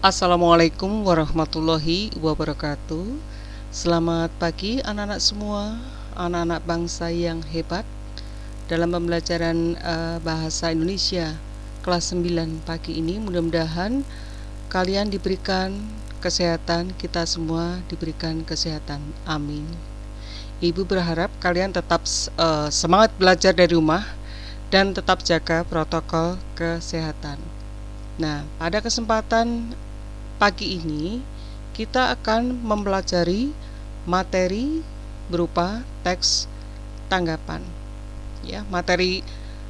Assalamualaikum warahmatullahi wabarakatuh. Selamat pagi anak-anak semua, anak-anak bangsa yang hebat. Dalam pembelajaran bahasa Indonesia kelas 9 pagi ini, mudah-mudahan kalian diberikan kesehatan, kita semua diberikan kesehatan. Amin. Ibu berharap kalian tetap semangat belajar dari rumah dan tetap jaga protokol kesehatan. Nah, pada kesempatan pagi ini kita akan mempelajari materi berupa teks tanggapan. Ya, materi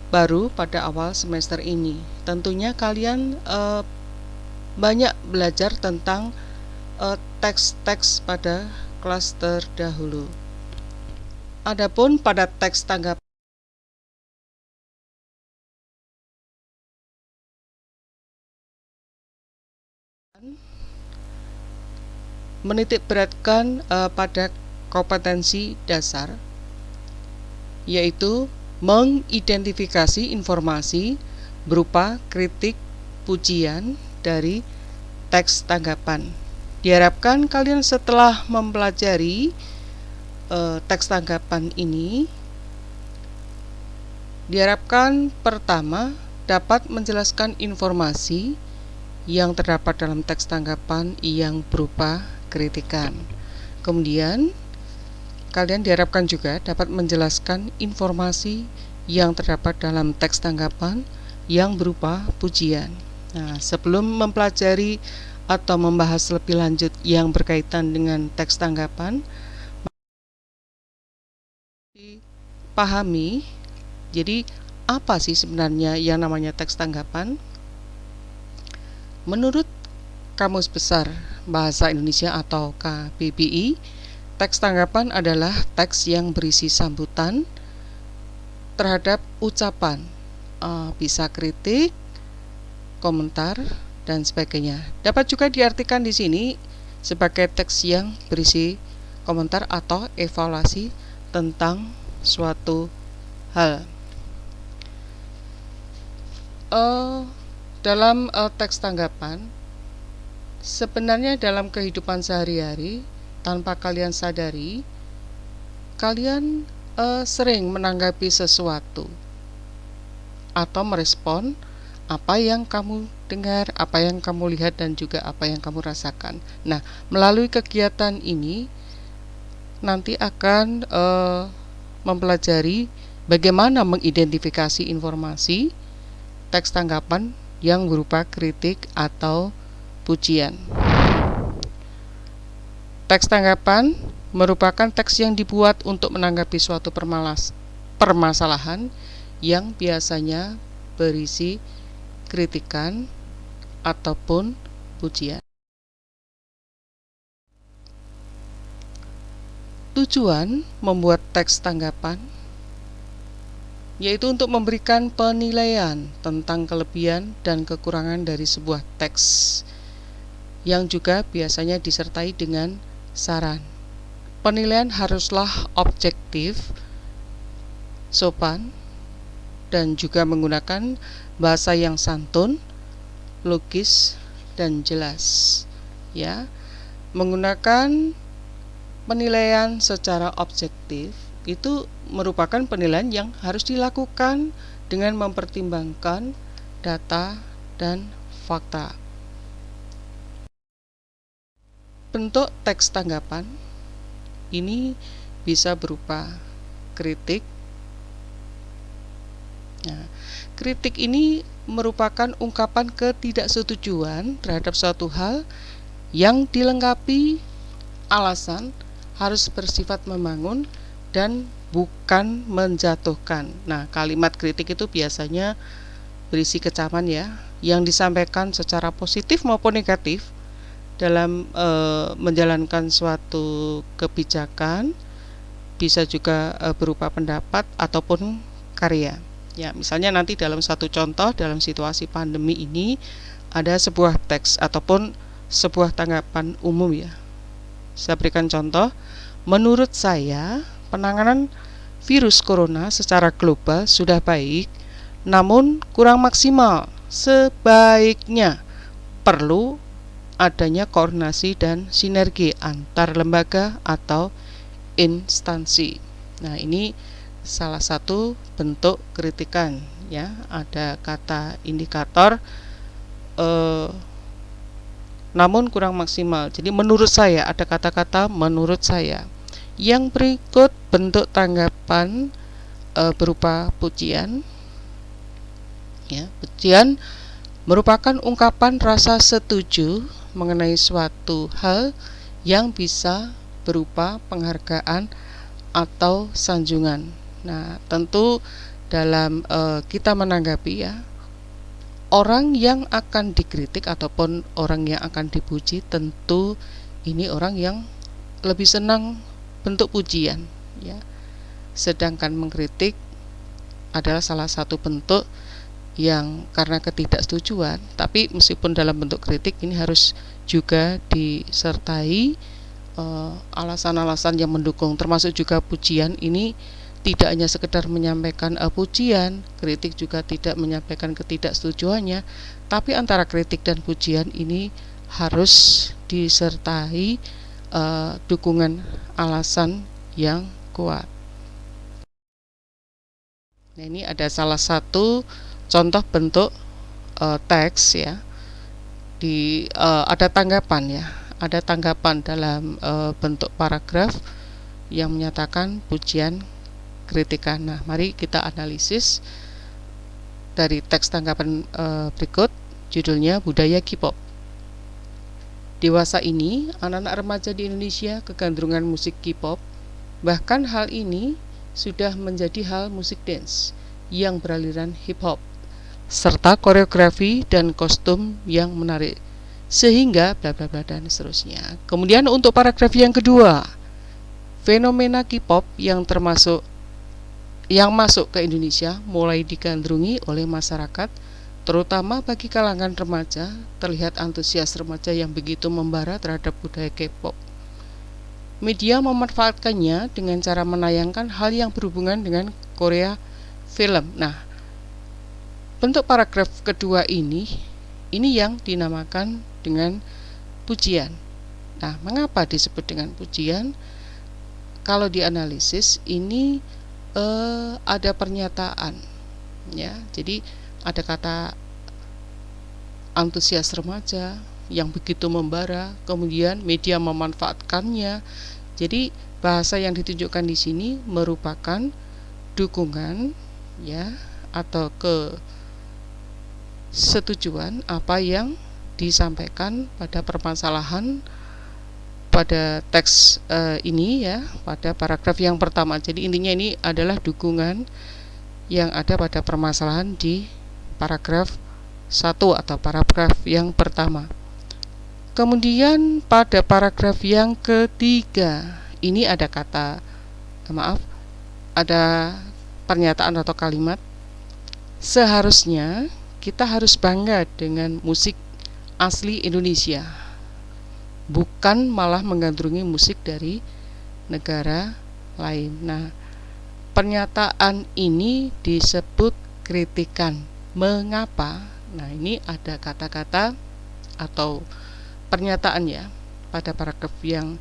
baru pada awal semester ini. Tentunya kalian banyak belajar tentang teks-teks pada kelas terdahulu. Adapun pada teks tanggapan menitik beratkan pada kompetensi dasar, yaitu mengidentifikasi informasi berupa kritik, pujian dari teks tanggapan. Diharapkan kalian setelah mempelajari teks tanggapan ini, diharapkan pertama dapat menjelaskan informasi yang terdapat dalam teks tanggapan yang berupa kritikan. Kemudian kalian diharapkan juga dapat menjelaskan informasi yang terdapat dalam teks tanggapan yang berupa pujian. Nah, sebelum mempelajari atau membahas lebih lanjut yang berkaitan dengan teks tanggapan, dipahami, jadi apa sih sebenarnya yang namanya teks tanggapan? Menurut Kamus Besar Bahasa Indonesia atau KBBI, teks tanggapan adalah teks yang berisi sambutan terhadap ucapan, bisa kritik, komentar, dan sebagainya. Dapat juga diartikan di sini sebagai teks yang berisi komentar atau evaluasi tentang suatu hal. Dalam teks tanggapan, sebenarnya dalam kehidupan sehari-hari, tanpa kalian sadari, kalian sering menanggapi sesuatu atau merespon apa yang kamu dengar, apa yang kamu lihat, dan juga apa yang kamu rasakan. Nah, melalui kegiatan ini nanti akan mempelajari bagaimana mengidentifikasi informasi teks tanggapan yang berupa kritik atau pujian. Teks tanggapan merupakan teks yang dibuat untuk menanggapi suatu permasalahan yang biasanya berisi kritikan ataupun pujian. Tujuan membuat teks tanggapan yaitu untuk memberikan penilaian tentang kelebihan dan kekurangan dari sebuah teks, yang juga biasanya disertai dengan saran. Penilaian haruslah objektif, sopan, dan juga menggunakan bahasa yang santun, logis, dan jelas. Ya, menggunakan penilaian secara objektif itu merupakan penilaian yang harus dilakukan dengan mempertimbangkan data dan fakta. Bentuk teks tanggapan ini bisa berupa kritik. Nah, kritik ini merupakan ungkapan ketidaksetujuan terhadap suatu hal yang dilengkapi alasan harus bersifat membangun dan bukan menjatuhkan. Nah, kalimat kritik itu biasanya berisi kecaman ya, yang disampaikan secara positif maupun negatif dalam menjalankan suatu kebijakan, bisa juga berupa pendapat ataupun karya. Ya, misalnya nanti dalam satu contoh dalam situasi pandemi ini ada sebuah teks ataupun sebuah tanggapan umum ya. Saya berikan contoh, menurut saya penanganan virus corona secara global sudah baik, namun kurang maksimal. Sebaiknya perlu adanya koordinasi dan sinergi antar lembaga atau instansi. Nah, ini salah satu bentuk kritikan ya. Ada kata indikator namun kurang maksimal. Jadi menurut saya, ada kata-kata menurut saya. Yang berikut bentuk tanggapan berupa pujian. Ya, pujian merupakan ungkapan rasa setuju mengenai suatu hal yang bisa berupa penghargaan atau sanjungan. Nah, tentu dalam kita menanggapi ya, orang yang akan dikritik ataupun orang yang akan dipuji, tentu ini orang yang lebih senang bentuk pujian ya. Sedangkan mengkritik adalah salah satu bentuk yang karena ketidaksetujuan, tapi meskipun dalam bentuk kritik ini harus juga disertai alasan-alasan yang mendukung, termasuk juga pujian ini tidak hanya sekedar menyampaikan pujian, kritik juga tidak menyampaikan ketidaksetujuannya, tapi antara kritik dan pujian ini harus disertai dukungan alasan yang kuat. Nah, ini ada salah satu contoh bentuk teks ya. Ada tanggapan ya, ada tanggapan dalam bentuk paragraf yang menyatakan pujian kritikan. Nah, mari kita analisis dari teks tanggapan berikut. Judulnya Budaya K-pop. Dewasa ini, anak-anak remaja di Indonesia kegandrungan musik K-pop. Bahkan hal ini sudah menjadi hal musik dance yang beraliran hip hop serta koreografi dan kostum yang menarik, sehingga bla bla bla dan seterusnya. Kemudian untuk paragraf yang kedua, fenomena K-pop yang masuk ke Indonesia mulai digandrungi oleh masyarakat, terutama bagi kalangan remaja. Terlihat antusias remaja yang begitu membara terhadap budaya K-pop. Media memanfaatkannya dengan cara menayangkan hal yang berhubungan dengan Korea film. Nah, bentuk paragraf kedua ini yang dinamakan dengan pujian. Nah, mengapa disebut dengan pujian? Kalau dianalisis ini ada pernyataan ya. Jadi ada kata antusias remaja yang begitu membara, kemudian media memanfaatkannya. Jadi bahasa yang ditunjukkan di sini merupakan dukungan ya, atau kesetujuan apa yang disampaikan pada permasalahan pada teks ini ya, pada paragraf yang pertama. Jadi intinya ini adalah dukungan yang ada pada permasalahan di paragraf 1 atau paragraf yang pertama. Kemudian pada paragraf yang ketiga, ini ada ada pernyataan atau kalimat, seharusnya kita harus bangga dengan musik asli Indonesia, bukan malah menggandrungi musik dari negara lain. Nah, pernyataan ini disebut kritikan. Mengapa? Nah, ini ada kata-kata atau pernyataan ya pada paragraf yang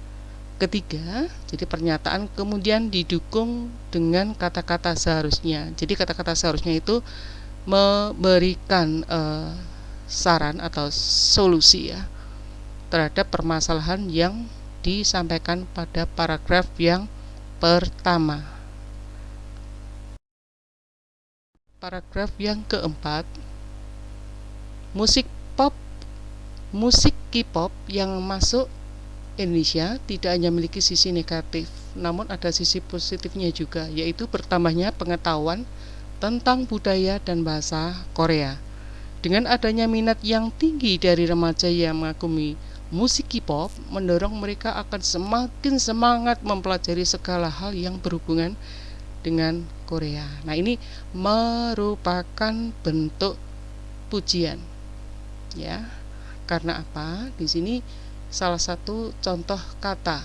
ketiga. Jadi pernyataan kemudian didukung dengan kata-kata seharusnya. Jadi kata-kata seharusnya itu memberikan saran atau solusi ya terhadap permasalahan yang disampaikan pada paragraf yang pertama. Paragraf yang keempat, musik K-pop yang masuk Indonesia tidak hanya memiliki sisi negatif, namun ada sisi positifnya juga, yaitu bertambahnya pengetahuan tentang budaya dan bahasa Korea. Dengan adanya minat yang tinggi dari remaja yang mengagumi musik K-pop, mendorong mereka akan semakin semangat mempelajari segala hal yang berhubungan dengan Korea. Nah, ini merupakan bentuk pujian ya. Karena apa? Di sini salah satu contoh kata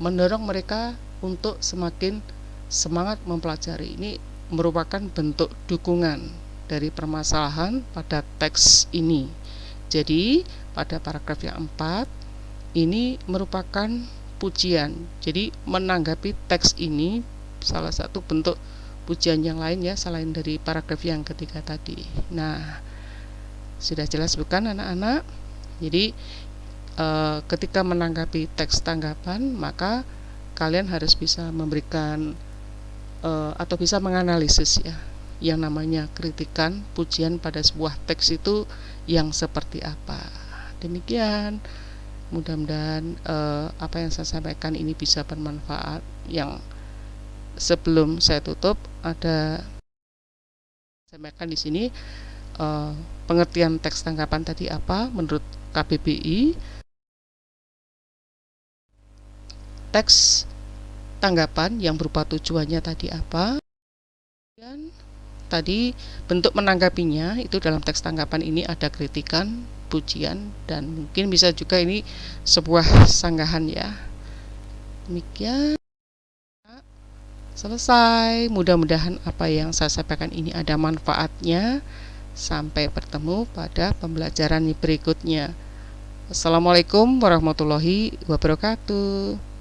mendorong mereka untuk semakin semangat mempelajari. Ini merupakan bentuk dukungan dari permasalahan pada teks ini. Jadi pada paragraf yang 4 ini merupakan pujian. Jadi menanggapi teks ini salah satu bentuk pujian yang lain ya, selain dari paragraf yang ketiga tadi. Nah, sudah jelas bukan anak-anak? Jadi ketika menanggapi teks tanggapan, maka kalian harus bisa memberikan atau bisa menganalisis ya, yang namanya kritikan, pujian pada sebuah teks itu yang seperti apa. Demikian, mudah-mudahan apa yang saya sampaikan ini bisa bermanfaat. Yang sebelum saya tutup, ada sampaikan di sini pengertian teks tanggapan tadi apa menurut KBBI. Teks tanggapan yang berupa tujuannya tadi apa, dan tadi bentuk menanggapinya itu dalam teks tanggapan ini ada kritikan, pujian, dan mungkin bisa juga ini sebuah sanggahan ya. Demikian, selesai. Mudah-mudahan apa yang saya sampaikan ini ada manfaatnya. Sampai bertemu pada pembelajaran berikutnya. Assalamualaikum warahmatullahi wabarakatuh.